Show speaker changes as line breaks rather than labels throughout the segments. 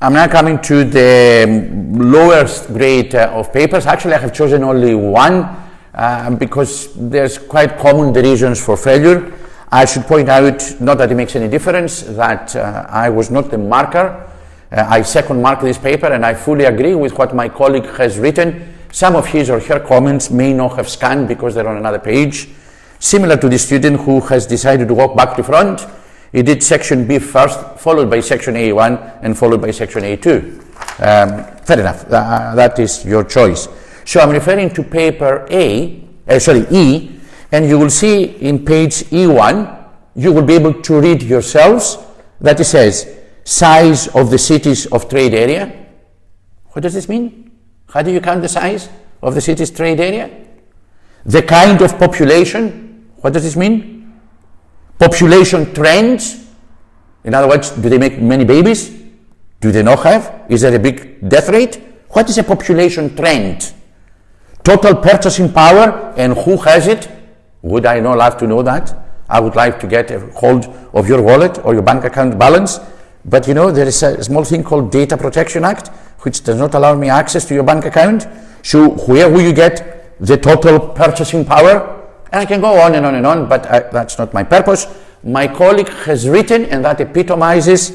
I'm now coming to the lowest grade of papers. Actually, I have chosen only one because there's quite common reasons for failure. I should point out, not that it makes any difference, that I was not the marker. I second mark this paper, and I fully agree with what my colleague has written. Some of his or her comments may not have scanned because they're on another page. Similar to the student who has decided to walk back to front, he did section B first, followed by section A1, and followed by section A2. Fair enough, that is your choice. So I'm referring to paper E, and you will see in page E1, you will be able to read yourselves that it says, size of the cities of trade area. What does this mean? How do you count the size of the city's trade area? The kind of population. What does this mean? Population trends. In other words, do they make many babies? Do they not have? Is there a big death rate? What is a population trend? Total purchasing power and who has it? Would I not love to know that? I would like to get a hold of your wallet or your bank account balance. But you know, there is a small thing called Data Protection Act, which does not allow me access to your bank account. So where will you get the total purchasing power? And I can go on and on and on, but that's not my purpose. My colleague has written, and that epitomizes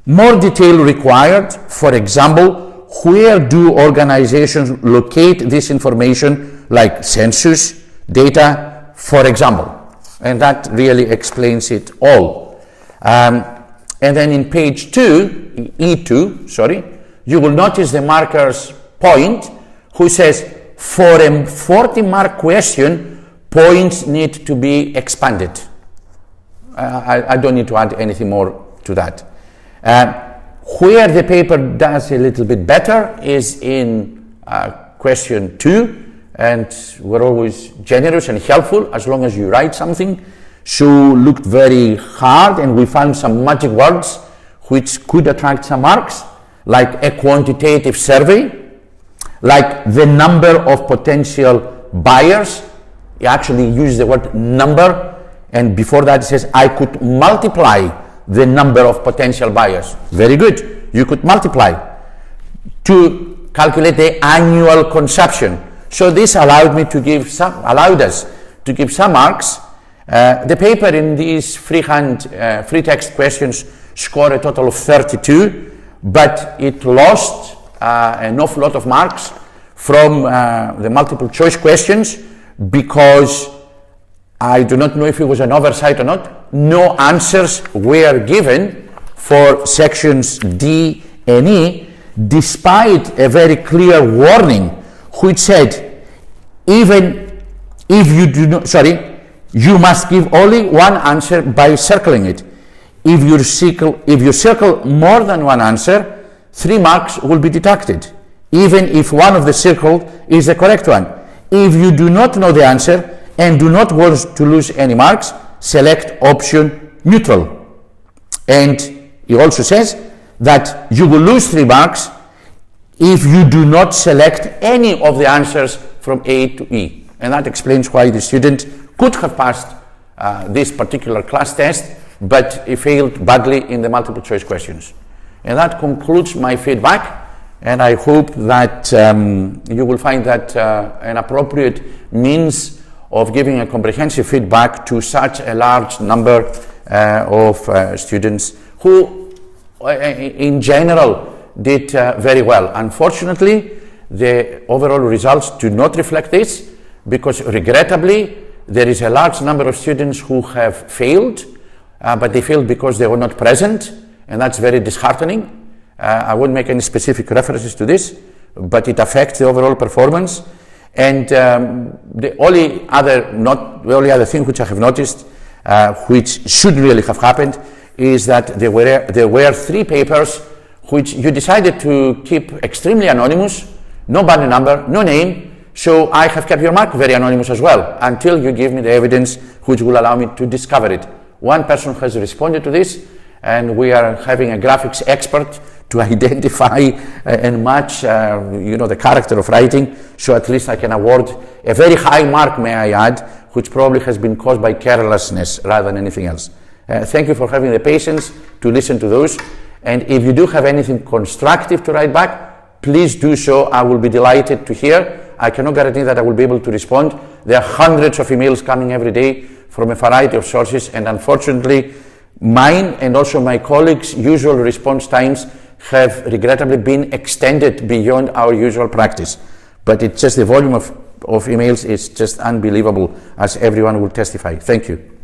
more detail required. For example, where do organizations locate this information, like census data, for example? And that really explains it all. And then in page 2, E2, you will notice the marker's point, who says, for a 40-mark question, points need to be expanded. I don't need to add anything more to that. Where the paper does a little bit better is in question 2, and we're always generous and helpful as long as you write something. So looked very hard, and we found some magic words which could attract some marks, like a quantitative survey, like the number of potential buyers. He actually used the word number, and before that it says, I could multiply the number of potential buyers. Very good, you could multiply to calculate the annual consumption. So this allowed us to give some marks. The paper in these free text questions scored a total of 32, but it lost an awful lot of marks from the multiple choice questions because I do not know if it was an oversight or not. No answers were given for sections D and E, despite a very clear warning which said, even if you do not, you must give only one answer by circling it. If you circle more than one answer, 3 marks will be deducted, even if one of the circled is the correct one. If you do not know the answer and do not want to lose any marks, select option neutral. And he also says that you will lose 3 marks if you do not select any of the answers from A to E. And that explains why the student could have passed this particular class test, but he failed badly in the multiple choice questions. And that concludes my feedback, and I hope that you will find that an appropriate means of giving a comprehensive feedback to such a large number of students who in general did very well. Unfortunately, the overall results do not reflect this, because regrettably there is a large number of students who have failed, but they failed because they were not present, and that's very disheartening. I won't make any specific references to this, but it affects the overall performance. And the only other thing which I have noticed, which should really have happened, is that there were 3 papers which you decided to keep extremely anonymous, no body number, no name. So I have kept your mark very anonymous as well, until you give me the evidence which will allow me to discover it. One person has responded to this, and we are having a graphics expert to identify and match the character of writing, so at least I can award a very high mark, may I add, which probably has been caused by carelessness rather than anything else. Thank you for having the patience to listen to those, And if you do have anything constructive to write back, please do so. I will be delighted to hear. I cannot guarantee that I will be able to respond. There are hundreds of emails coming every day from a variety of sources, and unfortunately, mine and also my colleagues' usual response times have regrettably been extended beyond our usual practice. But it's just the volume of emails is just unbelievable, as everyone will testify. Thank you.